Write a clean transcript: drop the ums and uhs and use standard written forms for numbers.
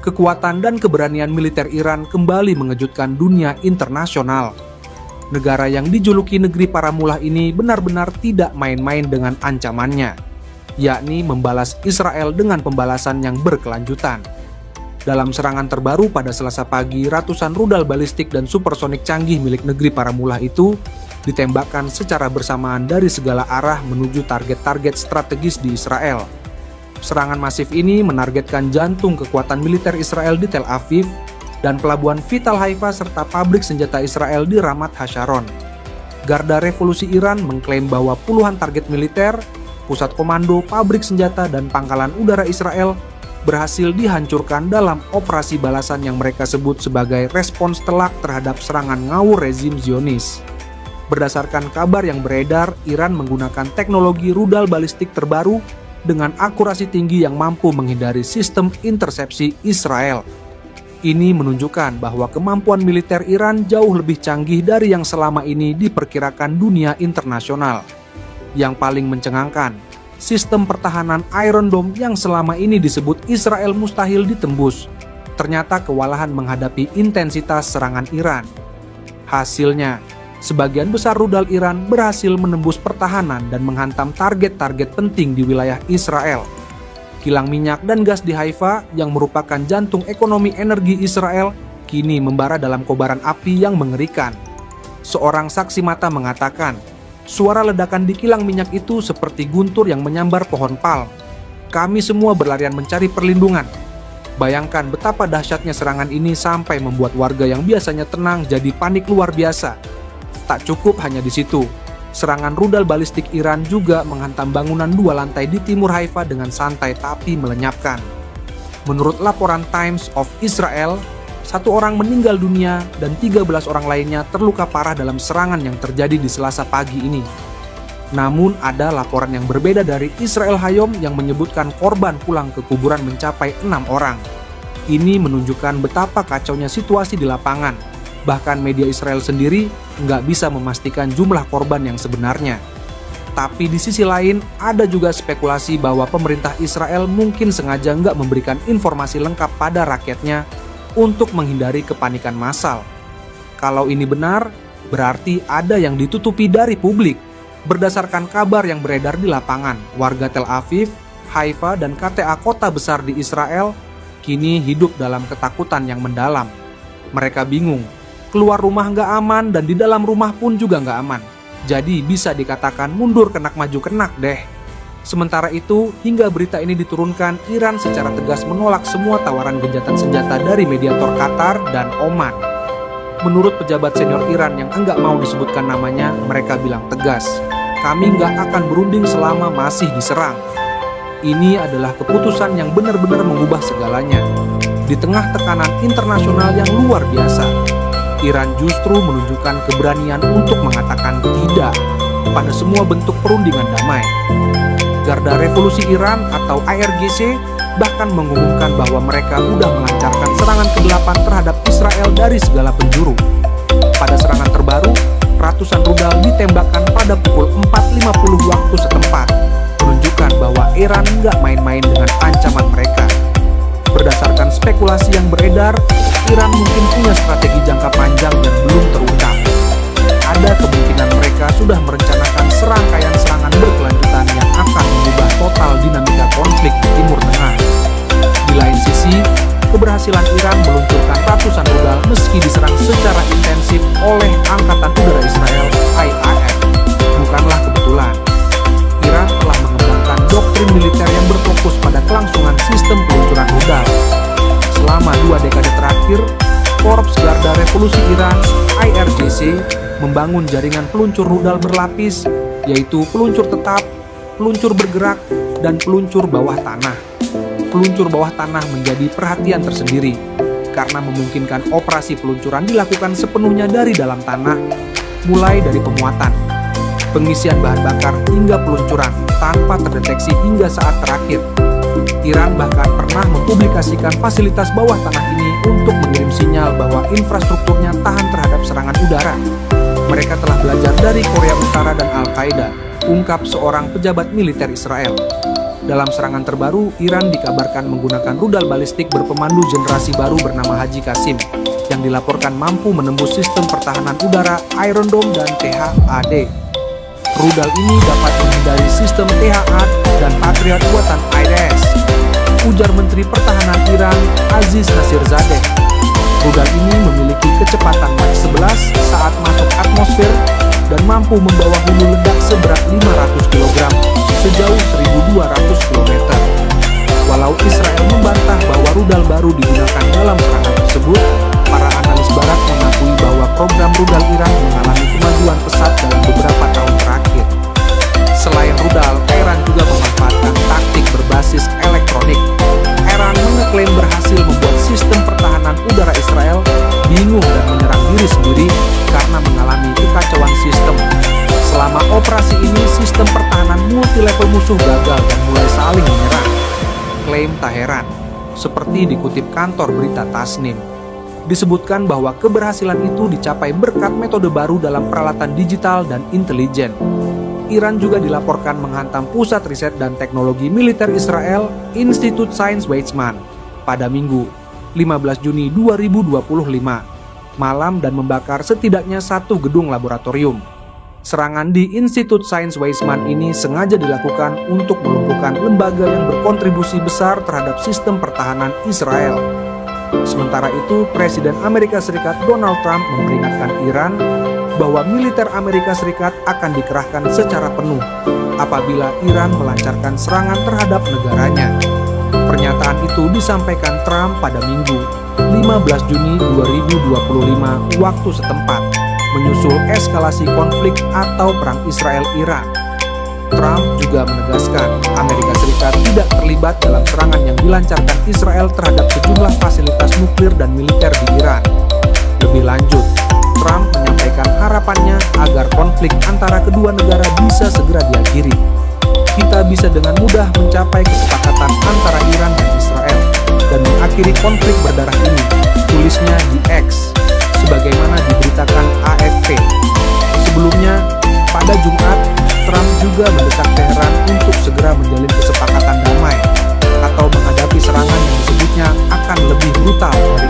kekuatan dan keberanian militer Iran kembali mengejutkan dunia internasional. Negara yang dijuluki negeri para mullah ini benar-benar tidak main-main dengan ancamannya, yakni membalas Israel dengan pembalasan yang berkelanjutan. Dalam serangan terbaru pada Selasa pagi, ratusan rudal balistik dan supersonik canggih milik negeri para mullah itu ditembakkan secara bersamaan dari segala arah menuju target-target strategis di Israel. Serangan masif ini menargetkan jantung kekuatan militer Israel di Tel Aviv dan pelabuhan vital Haifa serta pabrik senjata Israel di Ramat HaSharon. Garda Revolusi Iran mengklaim bahwa puluhan target militer, pusat komando, pabrik senjata, dan pangkalan udara Israel berhasil dihancurkan dalam operasi balasan yang mereka sebut sebagai respons telak terhadap serangan ngawur rezim Zionis. Berdasarkan kabar yang beredar, Iran menggunakan teknologi rudal balistik terbaru dengan akurasi tinggi yang mampu menghindari sistem intersepsi Israel. Ini menunjukkan bahwa kemampuan militer Iran jauh lebih canggih dari yang selama ini diperkirakan dunia internasional. Yang paling mencengangkan, sistem pertahanan Iron Dome yang selama ini disebut Israel mustahil ditembus, ternyata kewalahan menghadapi intensitas serangan Iran. Hasilnya, sebagian besar rudal Iran berhasil menembus pertahanan dan menghantam target-target penting di wilayah Israel. Kilang minyak dan gas di Haifa yang merupakan jantung ekonomi energi Israel kini membara dalam kobaran api yang mengerikan. Seorang saksi mata mengatakan, suara ledakan di kilang minyak itu seperti guntur yang menyambar pohon pal. Kami semua berlarian mencari perlindungan. Bayangkan betapa dahsyatnya serangan ini sampai membuat warga yang biasanya tenang jadi panik luar biasa. Tak cukup hanya di situ, serangan rudal balistik Iran juga menghantam bangunan 2 lantai di timur Haifa dengan santai tapi melenyapkan. Menurut laporan Times of Israel, 1 orang meninggal dunia dan 13 orang lainnya terluka parah dalam serangan yang terjadi di Selasa pagi ini. Namun ada laporan yang berbeda dari Israel Hayom yang menyebutkan korban pulang ke kuburan mencapai 6 orang. Ini menunjukkan betapa kacaunya situasi di lapangan. Bahkan media Israel sendiri nggak bisa memastikan jumlah korban yang sebenarnya. Tapi di sisi lain, ada juga spekulasi bahwa pemerintah Israel mungkin sengaja nggak memberikan informasi lengkap pada rakyatnya untuk menghindari kepanikan massal. Kalau ini benar, berarti ada yang ditutupi dari publik. Berdasarkan kabar yang beredar di lapangan, warga Tel Aviv, Haifa, dan KTA kota besar di Israel kini hidup dalam ketakutan yang mendalam. Mereka bingung, keluar rumah nggak aman dan di dalam rumah pun juga nggak aman. Jadi bisa dikatakan mundur kenak maju kenak deh. Sementara itu, hingga berita ini diturunkan, Iran secara tegas menolak semua tawaran gencatan senjata dari mediator Qatar dan Oman. Menurut pejabat senior Iran yang enggak mau disebutkan namanya, mereka bilang tegas, kami nggak akan berunding selama masih diserang. Ini adalah keputusan yang benar-benar mengubah segalanya. Di tengah tekanan internasional yang luar biasa, Iran justru menunjukkan keberanian untuk mengatakan tidak pada semua bentuk perundingan damai. Garda Revolusi Iran atau IRGC bahkan mengumumkan bahwa mereka sudah melancarkan serangan ke-8 terhadap Israel dari segala penjuru. Pada serangan terbaru, ratusan rudal ditembakkan pada pukul 4.50 waktu setempat, menunjukkan bahwa Iran nggak main-main dengan ancaman mereka. Berdasarkan spekulasi yang beredar, Iran mungkin punya strategi jangka panjang dan belum terungkap. Ada kemungkinan mereka sudah merencanakan serangkaian serangan berkelanjutan yang akan mengubah total dinamika konflik di Timur Tengah. Di lain sisi, keberhasilan Iran meluncurkan ratusan rudal meski diserang secara intensif oleh Angkatan Udara Israel (IAF) bukanlah kebetulan. Iran telah mengembangkan doktrin militer yang berfokus pada kelangsungan sistem peluncuran rudal. Selama 2 dekade terakhir, Korps Garda Revolusi Iran (IRGC) membangun jaringan peluncur rudal berlapis, yaitu peluncur tetap, peluncur bergerak, dan peluncur bawah tanah. Peluncur bawah tanah menjadi perhatian tersendiri karena memungkinkan operasi peluncuran dilakukan sepenuhnya dari dalam tanah, mulai dari pemuatan, pengisian bahan bakar hingga peluncuran tanpa terdeteksi hingga saat terakhir. Iran bahkan pernah mempublikasikan fasilitas bawah tanah ini untuk mengirim sinyal bahwa infrastrukturnya tahan terhadap serangan udara. Mereka telah belajar dari Korea Utara dan Al-Qaeda, ungkap seorang pejabat militer Israel. Dalam serangan terbaru, Iran dikabarkan menggunakan rudal balistik berpemandu generasi baru bernama Haji Qasim, yang dilaporkan mampu menembus sistem pertahanan udara Iron Dome dan THAAD. Rudal ini dapat menghindari sistem THAAD dan Patriot buatan IDS, ujar Menteri Pertahanan Iran Aziz Nasirzadeh. Rudal ini memiliki kecepatan Mach 11 saat masuk atmosfer dan mampu membawa hulu ledak seberat 500 kg sejauh 1.200 km. Walau Israel membantah bahwa rudal baru digunakan dalam serangan tersebut, para analis barat mengakui bahwa program rudal Iran mengalami kemajuan pesat dalam beberapa tahun terakhir. Selain rudal, Iran juga memanfaatkan taktik berbasis elektronik. Iran mengeklaim berhasil membuat sistem pertahanan udara Israel bingung dan menyerang diri sendiri karena mengalami kekacauan sistem. Selama operasi ini, sistem pertahanan multi-level musuh gagal dan mulai saling menyerang, klaim Teheran. Seperti dikutip kantor berita Tasnim, disebutkan bahwa keberhasilan itu dicapai berkat metode baru dalam peralatan digital dan intelijen. Iran juga dilaporkan menghantam pusat riset dan teknologi militer Israel, Institut Sains Weizmann, pada Minggu, 15 Juni 2025, malam dan membakar setidaknya satu gedung laboratorium. Serangan di Institut Sains Weizmann ini sengaja dilakukan untuk melumpuhkan lembaga yang berkontribusi besar terhadap sistem pertahanan Israel. Sementara itu, Presiden Amerika Serikat Donald Trump memperingatkan Iran bahwa militer Amerika Serikat akan dikerahkan secara penuh apabila Iran melancarkan serangan terhadap negaranya. Pernyataan itu disampaikan Trump pada Minggu, 15 Juni 2025 waktu setempat, menyusul eskalasi konflik atau perang Israel-Iran. Trump juga menegaskan Amerika Serikat tidak terlibat dalam serangan yang dilancarkan Israel terhadap sejumlah fasilitas nuklir dan militer di Iran. Lebih lanjut, Trump menyampaikan harapannya agar konflik antara kedua negara bisa segera diakhiri. Kita bisa dengan mudah mencapai kesepakatan antara Iran dan Israel dan mengakhiri konflik berdarah ini, tulisnya di X, sebagaimana diberitakan AFP. Sebelumnya, pada Jumat, Trump juga mendesak Teheran untuk segera menjalin kesepakatan damai atau menghadapi serangan yang disebutnya akan lebih brutal dari